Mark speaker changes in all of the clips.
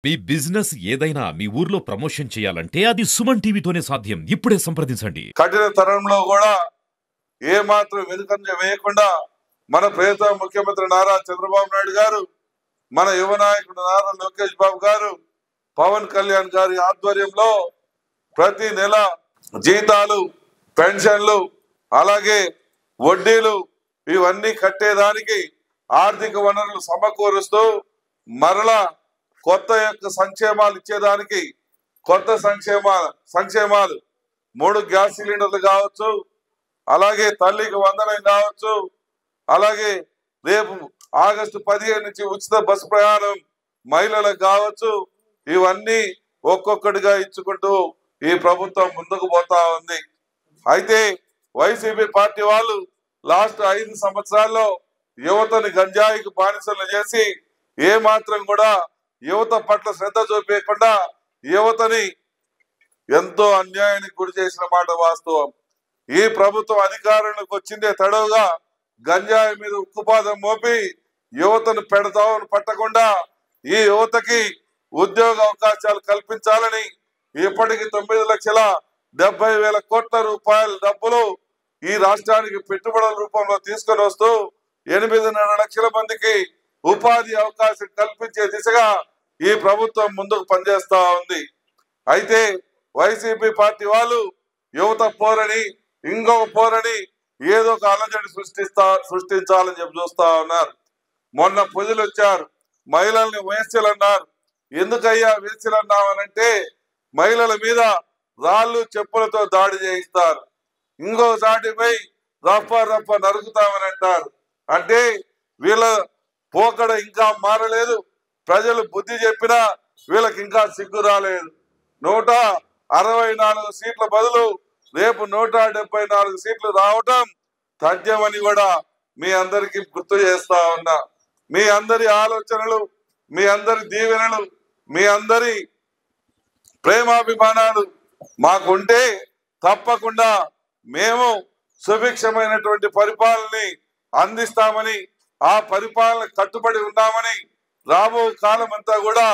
Speaker 1: మీ business ఏదైనా మీ ఊర్లో promotion చేయాలంటే అది సుమన్ టీవీతోనే సాధ్యం. ఇప్పుడే సంప్రదించండి.
Speaker 2: కఠిన తరుణంలో కూడా ఏ మాత్రం వెనుకంజ వేయకుండా మన ప్రియతమ ముఖ్యమంత్రి నారా చంద్రబాబు నాయుడు గారు, మన యువ నాయకుడు నారా లోకేష్ బాబు గారు, పవన్ కళ్యాణ్ గారి ఆధ్వర్యంలో ప్రతి నెల జీతాలు, పెన్షన్లు, అలాగే వడ్డీలు ఇవన్నీ కట్టేదానికి ఆర్థిక వనరులు సమకూరుస్తూ మరలా కొత్త సంక్షేమాలు ఇచ్చేదానికి కొత్త సంక్షేమాలు 3 గ్యాస్ సిలిండర్లు కావచ్చు, అలాగే తల్లికి వందనం కావచ్చు, అలాగే రేపు ఆగస్టు 15 నుంచి ఉచిత బస్సు ప్రయాణం మహిళలకు కావచ్చు, ఇవన్నీ ఒక్కొక్కటిగా ఇచ్చుకుంటూ ఈ ప్రభుత్వం ముందుకు పోతా ఉంది. అయితే వైసీపీ పార్టీ వాళ్ళు లాస్ట్ 5 సంవత్సరాల్లో యువతని గంజాయికి బానిసలు చేసి ఏ మాత్రం కూడా యువత పట్ల శ్రద్ధ చూపించకుండా యువతని ఎంతో అన్యాయానికి గురి చేసిన మాట వాస్తవం. ఈ ప్రభుత్వం అధికారంలోకి వచ్చిందే తడవుగా గంజాయి మీద ఉక్కుపాదం మోపి యువతను పట్టకుండా ఈ యువతకి ఉద్యోగ అవకాశాలు కల్పించాలని ఇప్పటికి 9,70,000 కోట్ల రూపాయల డబ్బులు ఈ రాష్ట్రానికి పెట్టుబడుల రూపంలో తీసుకొని వస్తూ 8.5 లక్షల మందికి ఉపాధి అవకాశం కల్పించే దిశగా ఈ ప్రభుత్వం ముందుకు పనిచేస్తా ఉంది. అయితే వైసీపీ పార్టీ వాళ్ళు యువత పోరని ఇంకొక పోరని ఏదో ఒక అలజడి సృష్టించాలని చెప్పి చూస్తా ఉన్నారు. మొన్న ప్రజలు వచ్చారు, మహిళల్ని వేశ్యలు అన్నారు. ఎందుకయ్యా వేశ్యలు అన్నామనంటే మహిళల మీద రాళ్ళు చెప్పులతో దాడి చేయిస్తారు, ఇంకోసాటిపై రప్ప నరుకుతామని అంటారు. అంటే వీళ్ళ పోకడ ఇంకా మారలేదు. ప్రజలు బుద్ధి చెప్పినా వీళ్ళకి ఇంకా సిగ్గు రాలేదు. 164 సీట్ల బదులు రేపు 174 సీట్లు రావటం తథ్యమని కూడా మీ అందరికీ గుర్తు చేస్తా ఉన్నా. మీ అందరి ఆలోచనలు, మీ అందరి దీవెనలు, మీ అందరి ప్రేమాభిమానాలు మాకుంటే తప్పకుండా మేము సుభిక్షమైనటువంటి పరిపాలనని అందిస్తామని, ఆ పరిపాలన కట్టుబడి ఉన్నామని, రాబో కాలం అంతా కూడా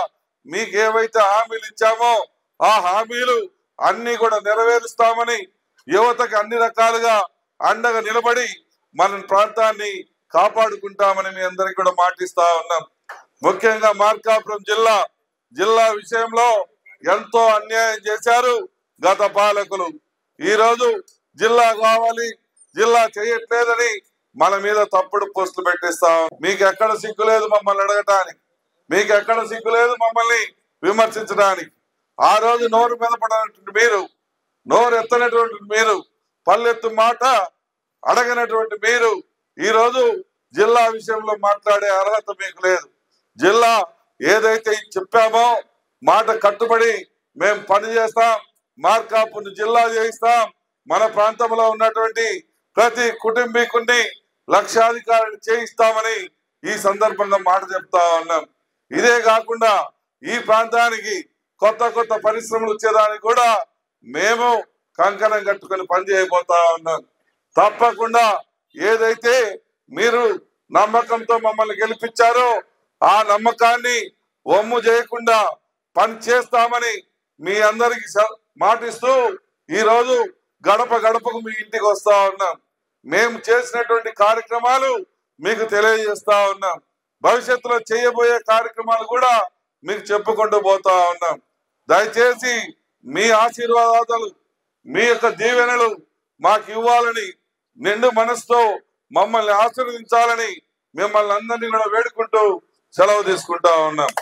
Speaker 2: మీకు ఏవైతే హామీలు ఇచ్చామో ఆ హామీలు అన్ని కూడా నెరవేరుస్తామని, యువతకు అన్ని రకాలుగా అండగా నిలబడి మన ప్రాంతాన్ని కాపాడుకుంటామని మీ అందరికి కూడా మాటిస్తా ఉన్నాం. ముఖ్యంగా మార్కాపురం జిల్లా విషయంలో ఎంతో అన్యాయం చేశారు గత పాలకులు. ఈరోజు జిల్లా కావాలి, జిల్లా చేయట్లేదని మన మీద తప్పుడు పోస్టులు పెట్టిస్తాం. మీకు ఎక్కడ సిగ్గు లేదు మమ్మల్ని అడగటానికి, మీకు ఎక్కడ సిగ్గు లేదు మమ్మల్ని విమర్శించడానికి. ఆ రోజు నోరు మెదపడినటువంటి మీరు, నోరు ఎత్తనటువంటి మీరు, పల్లెత్తు మాట అడగనటువంటి మీరు ఈరోజు జిల్లా విషయంలో మాట్లాడే అర్హత మీకు లేదు. జిల్లా ఏదైతే చెప్పామో మాట కట్టుబడి మేము పని చేస్తాం, మార్కాపుని జిల్లా చేయిస్తాం. మన ప్రాంతంలో ఉన్నటువంటి ప్రతి కుటుంబీకుని లక్షాధికారిని చేయిస్తామని ఈ సందర్భంగా మాట చెప్తా ఉన్నాం. ఇదే కాకుండా ఈ ప్రాంతానికి కొత్త పరిశ్రమలు వచ్చేదానికి కూడా మేము కంకణం కట్టుకొని పనిచేయబోతా ఉన్నాం. తప్పకుండా ఏదైతే మీరు నమ్మకంతో మమ్మల్ని గెలిపించారో ఆ నమ్మకాన్ని వమ్ము చేయకుండా పని చేస్తామని మీ అందరికి మాటిస్తూ ఈరోజు గడపకు మీ ఇంటికి వస్తా ఉన్నాం. మేము చేసినటువంటి కార్యక్రమాలు మీకు తెలియజేస్తా ఉన్నాం. భవిష్యత్తులో చేయబోయే కార్యక్రమాలు కూడా మీకు చెప్పుకుంటూ పోతా ఉన్నాం. దయచేసి మీ ఆశీర్వాదాలు, మీ యొక్క దీవెనలు మాకు ఇవ్వాలని, నిండు మనసుతో మమ్మల్ని ఆశీర్వదించాలని మిమ్మల్ని అందరినీ కూడా వేడుకుంటూ సెలవు తీసుకుంటా ఉన్నాం.